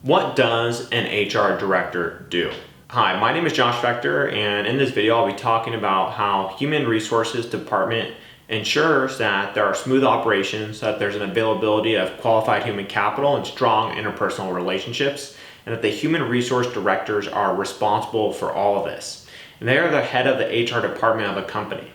What does an HR director do? Hi, my name is Josh Vector, and in this video I'll be talking about how Human Resources Department ensures that there are smooth operations, that there's an availability of qualified human capital and strong interpersonal relationships, and that the human resource directors are responsible for all of this. And they are the head of the HR department of a company.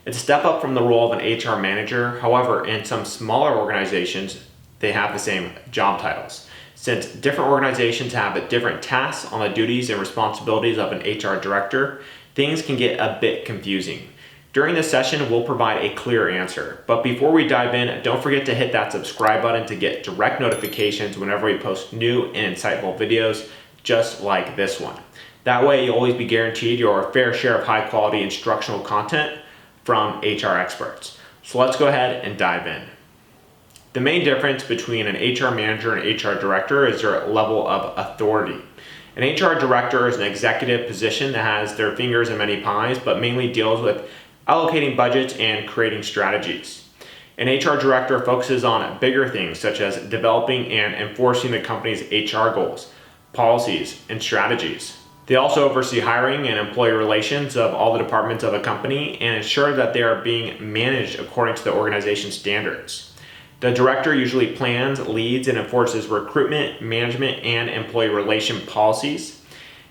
It's a step up from the role of an HR manager. However, in some smaller organizations, they have the same job titles. Since different organizations have different tasks on the duties and responsibilities of an HR director, things can get a bit confusing. During this session, we'll provide a clear answer. But before we dive in, don't forget to hit that subscribe button to get direct notifications whenever we post new and insightful videos just like this one. That way, you'll always be guaranteed your fair share of high quality instructional content from HR experts. So let's go ahead and dive in. The main difference between an HR manager and HR director is their level of authority. An HR director is an executive position that has their fingers in many pies, but mainly deals with allocating budgets and creating strategies. An HR director focuses on bigger things such as developing and enforcing the company's HR goals, policies, and strategies. They also oversee hiring and employee relations of all the departments of a company and ensure that they are being managed according to the organization's standards. The director usually plans, leads, and enforces recruitment, management, and employee relation policies.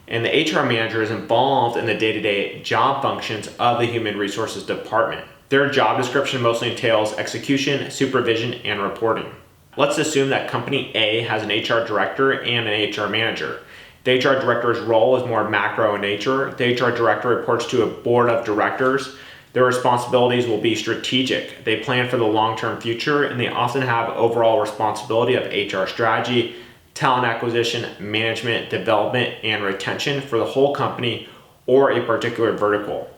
And the HR manager is involved in the day-to-day job functions of the Human Resources Department. Their job description mostly entails execution, supervision, and reporting. Let's assume that company A has an HR director and an HR manager. The HR director's role is more macro in nature. The HR director reports to a board of directors. Their responsibilities will be strategic. They plan for the long-term future, and they often have overall responsibility of HR strategy, talent acquisition, management, development, and retention for the whole company or a particular vertical.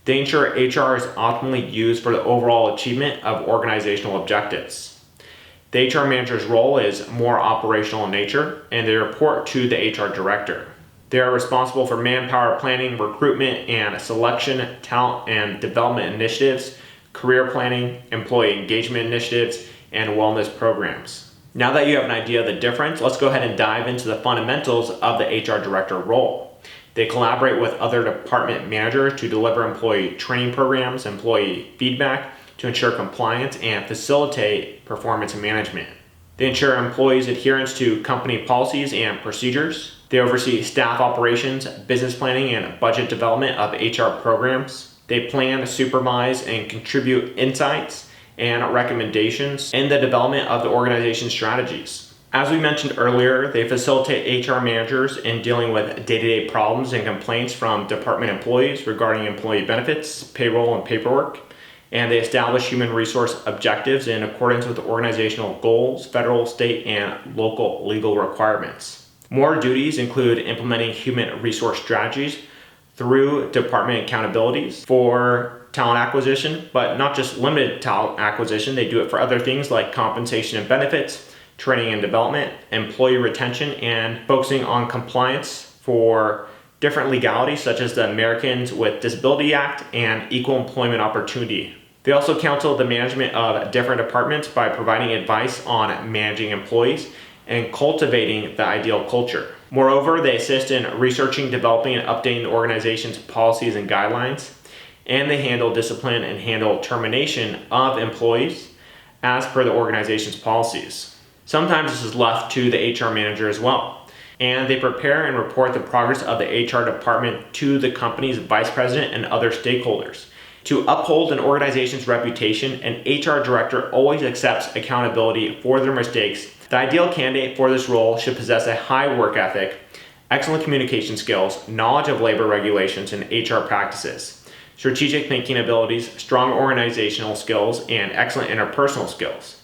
They ensure HR is optimally used for the overall achievement of organizational objectives. The HR manager's role is more operational in nature, and they report to the HR director. They are responsible for manpower planning, recruitment and selection, talent and development initiatives, career planning, employee engagement initiatives, and wellness programs. Now that you have an idea of the difference, let's go ahead and dive into the fundamentals of the HR director role. They collaborate with other department managers to deliver employee training programs, employee feedback to ensure compliance, and facilitate performance management. They ensure employees' adherence to company policies and procedures. They oversee staff operations, business planning, and budget development of HR programs. They plan, supervise, and contribute insights and recommendations in the development of the organization's strategies. As we mentioned earlier, they facilitate HR managers in dealing with day-to-day problems and complaints from department employees regarding employee benefits, payroll, and paperwork. And they establish human resource objectives in accordance with organizational goals, federal, state, and local legal requirements. More duties include implementing human resource strategies through department accountabilities for talent acquisition, but not just limited talent acquisition. They do it for other things like compensation and benefits, training and development, employee retention, and focusing on compliance for different legalities such as the Americans with Disability Act and Equal Employment Opportunity. They also counsel the management of different departments by providing advice on managing employees and cultivating the ideal culture. Moreover, they assist in researching, developing, and updating the organization's policies and guidelines, and they handle discipline and handle termination of employees as per the organization's policies. Sometimes this is left to the HR manager as well, and they prepare and report the progress of the HR department to the company's vice president and other stakeholders. To uphold an organization's reputation, an HR director always accepts accountability for their mistakes. The ideal candidate for this role should possess a high work ethic, excellent communication skills, knowledge of labor regulations and HR practices, strategic thinking abilities, strong organizational skills, and excellent interpersonal skills.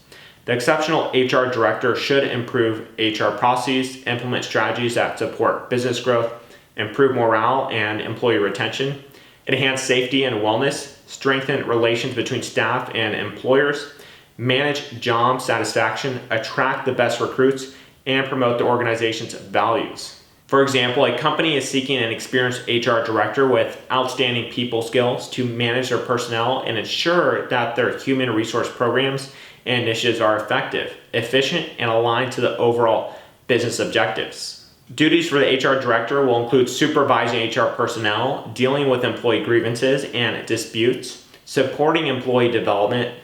The exceptional HR director should improve HR processes, implement strategies that support business growth, improve morale and employee retention, enhance safety and wellness, strengthen relations between staff and employers, manage job satisfaction, attract the best recruits, and promote the organization's values. For example, a company is seeking an experienced HR director with outstanding people skills to manage their personnel and ensure that their human resource programs and initiatives are effective, efficient, and aligned to the overall business objectives. Duties for the HR director will include supervising HR personnel, dealing with employee grievances and disputes, supporting employee development,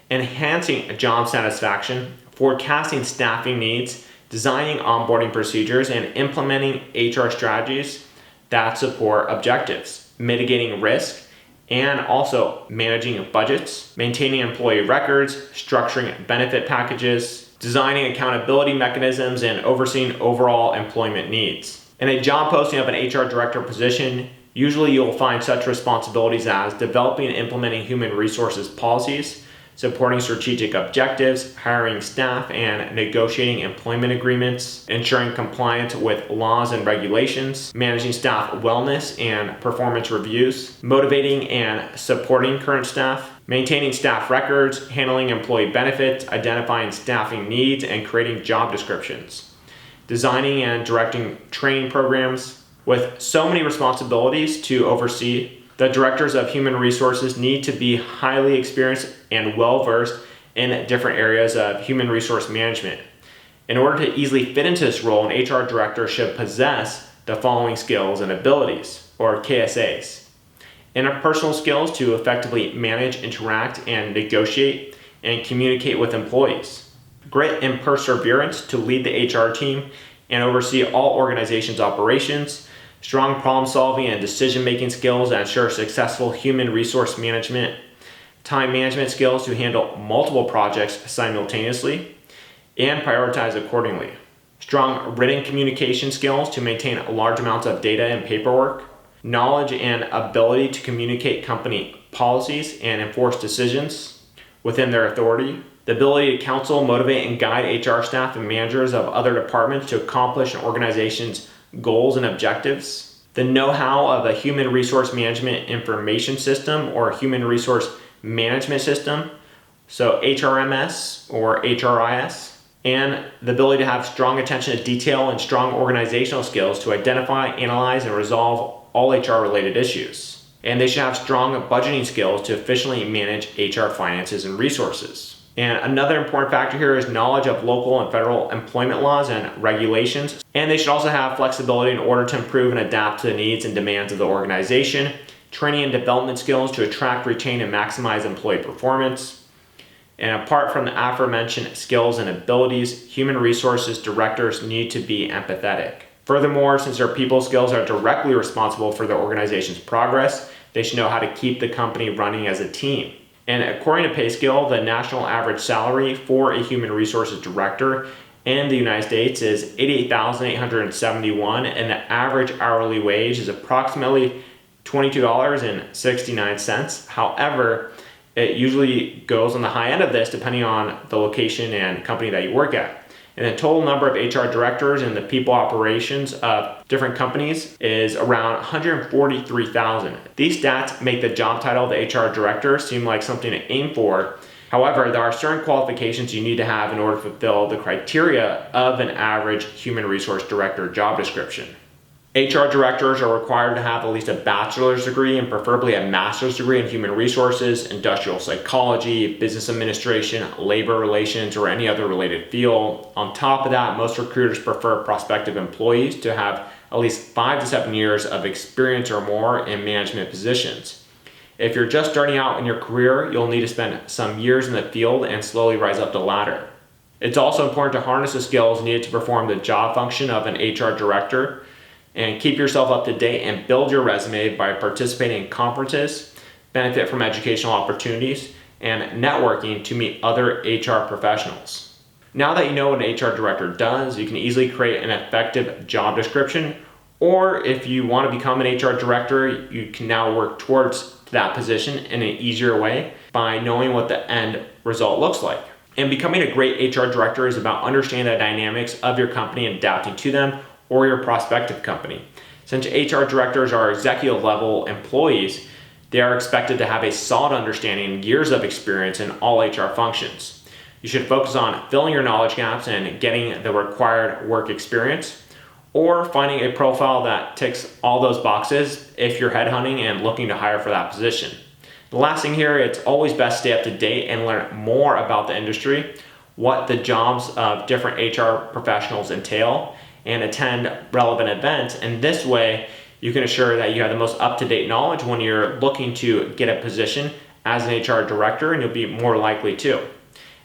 enhancing job satisfaction, forecasting staffing needs, designing onboarding procedures, and implementing HR strategies that support objectives, mitigating risk, and also managing budgets, maintaining employee records, structuring benefit packages, designing accountability mechanisms, and overseeing overall employment needs. In a job posting of an HR director position, usually you'll find such responsibilities as developing and implementing human resources policies, supporting strategic objectives, hiring staff, and negotiating employment agreements, ensuring compliance with laws and regulations, managing staff wellness and performance reviews, motivating and supporting current staff, maintaining staff records, handling employee benefits, identifying staffing needs, and creating job descriptions, designing and directing training programs. With so many responsibilities to oversee, the directors of human resources need to be highly experienced and well-versed in different areas of human resource management. In order to easily fit into this role, an HR director should possess the following skills and abilities, or KSAs. Interpersonal skills to effectively manage, interact, and negotiate and communicate with employees. Grit and perseverance to lead the HR team and oversee all organizations' operations. Strong problem-solving and decision-making skills that ensure successful human resource management. Time management skills to handle multiple projects simultaneously and prioritize accordingly. Strong written communication skills to maintain large amounts of data and paperwork. Knowledge and ability to communicate company policies and enforce decisions within their authority. The ability to counsel, motivate, and guide HR staff and managers of other departments to accomplish an organization's goals and objectives. The know-how of a human resource management information system or human resource management system, so HRMS or HRIS, and the ability to have strong attention to detail and strong organizational skills to identify, analyze, and resolve all HR-related issues. And they should have strong budgeting skills to efficiently manage HR finances and resources. And another important factor here is knowledge of local and federal employment laws and regulations. And they should also have flexibility in order to improve and adapt to the needs and demands of the organization. Training and development skills to attract, retain, and maximize employee performance. And apart from the aforementioned skills and abilities, human resources directors need to be empathetic. Furthermore, since their people skills are directly responsible for the organization's progress, they should know how to keep the company running as a team. And according to PayScale, the national average salary for a human resources director in the United States is $88,871, and the average hourly wage is approximately $22.69. However, it usually goes on the high end of this depending on the location and company that you work at. And the total number of HR directors in the people operations of different companies is around 143,000. These stats make the job title of the HR director seem like something to aim for. However, there are certain qualifications you need to have in order to fulfill the criteria of an average human resource director job description. HR directors are required to have at least a bachelor's degree and preferably a master's degree in human resources, industrial psychology, business administration, labor relations, or any other related field. On top of that, most recruiters prefer prospective employees to have at least 5 to 7 years of experience or more in management positions. If you're just starting out in your career, you'll need to spend some years in the field and slowly rise up the ladder. It's also important to harness the skills needed to perform the job function of an HR director, and keep yourself up to date and build your resume by participating in conferences, benefit from educational opportunities, and networking to meet other HR professionals. Now that you know what an HR director does, you can easily create an effective job description, or if you want to become an HR director, you can now work towards that position in an easier way by knowing what the end result looks like. And becoming a great HR director is about understanding the dynamics of your company and adapting to them, or your prospective company. Since HR directors are executive level employees, they are expected to have a solid understanding and years of experience in all HR functions. You should focus on filling your knowledge gaps and getting the required work experience, or finding a profile that ticks all those boxes if you're headhunting and looking to hire for that position. The last thing here, it's always best to stay up to date and learn more about the industry. what the jobs of different HR professionals entail and attend relevant events. And this way, you can assure that you have the most up-to-date knowledge when you're looking to get a position as an HR director, and you'll be more likely to.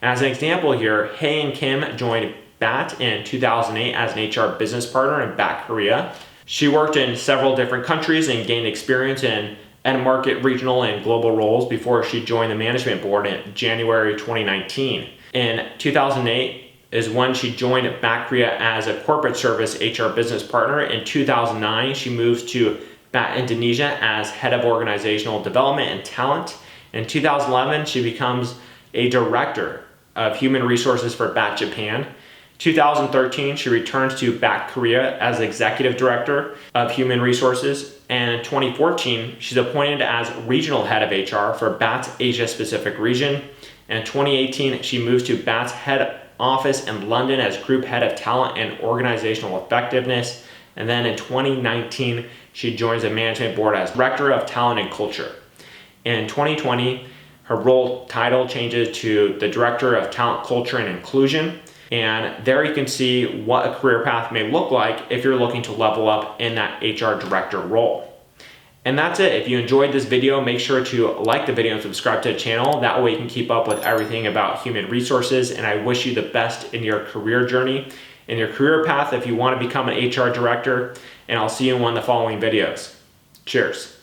As an example here, Hae and Kim joined BAT in 2008 as an HR business partner in BAT Korea. She worked in several different countries and gained experience in end market, regional, and global roles before she joined the management board in January 2019. In 2008 is when she joined BAT Korea as a corporate service HR business partner. In 2009, she moves to BAT Indonesia as head of organizational development and talent. In 2011, she becomes a director of human resources for BAT Japan. 2013, she returns to BAT Korea as executive director of human resources. And in 2014, she's appointed as regional head of HR for BAT's Asia Pacific region. And in 2018, she moves to BAT's head office in London as group head of talent and organizational effectiveness. And then in 2019, she joins the management board as director of talent and culture. In 2020, her role title changes to the director of talent, culture, and inclusion. And there you can see what a career path may look like if you're looking to level up in that HR director role. And that's it. If you enjoyed this video, make sure to like the video and subscribe to the channel. That way you can keep up with everything about human resources. And I wish you the best in your career journey, in your career path if you want to become an HR director. And I'll see you in one of the following videos. Cheers.